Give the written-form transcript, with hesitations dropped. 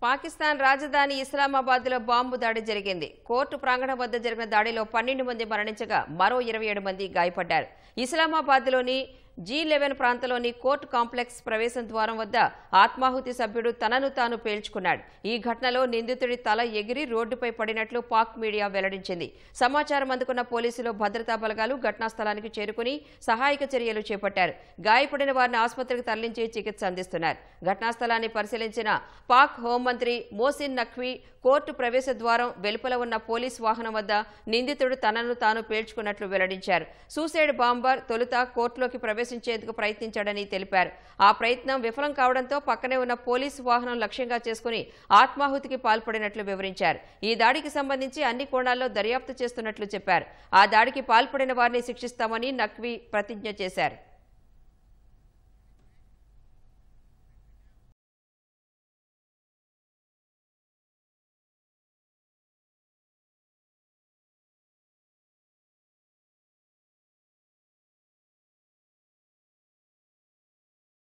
పాకిస్తాన్ రాజధాని ఇస్లామాబాద్లో బాంబు దాడి జరిగింది. కోర్టు ప్రాంగణం వద్ద జరిగిన దాడిలో 12 మంది మరణించగా మరో 27 మంది గాయపడ్డారు. ఇస్లామాబాద్లోని G11 ప్రాంతంలోని కోర్టు కాంప్లెక్స్ ప్రవేశం ద్వారం వద్ద ఆత్మాహుతి సభ్యుడు తనను తాను పేల్చుకున్నాడు. ఈ ఘటనలో నిందితుడి తల ఎగిరి రోడ్డుపై పడినట్లు పాక్ మీడియా వెల్లడించింది. సమాచారం అందుకున్న పోలీసులు, భద్రతా బలగాలు ఘటనా స్థలానికి చేరుకుని సహాయక చర్యలు చేపట్టారు. గాయపడిన వారిని ఆసుపత్రికి తరలించి చికిత్స అందిస్తున్నారు. ఘటనా స్థలాన్ని పరిశీలించిన పాక్ హోంమంత్రి మోసిన్ నఖ్వీ కోర్టు ప్రవేశ ద్వారం వెలుపల ఉన్న పోలీస్ వాహనం వద్ద నిందితుడు తనను తాను పేల్చుకున్నట్లు వెల్లడించారు. సూసైడ్ బాంబర్ తొలుత కోర్టులోకి ప్రవేశించేందుకు ప్రయత్నించాడని తెలిపారు. ఆ ప్రయత్నం విఫలం కావడంతో పక్కనే ఉన్న పోలీసు వాహనం లక్ష్యంగా చేసుకుని ఆత్మాహుతికి పాల్పడినట్లు వివరించారు. ఈ దాడికి సంబంధించి అన్ని కోణాల్లో దర్యాప్తు చేస్తున్నట్లు చెప్పారు. ఆ దాడికి పాల్పడిన వారిని శిక్షిస్తామని నఖ్వీ ప్రతిజ్ఞ చేశారు.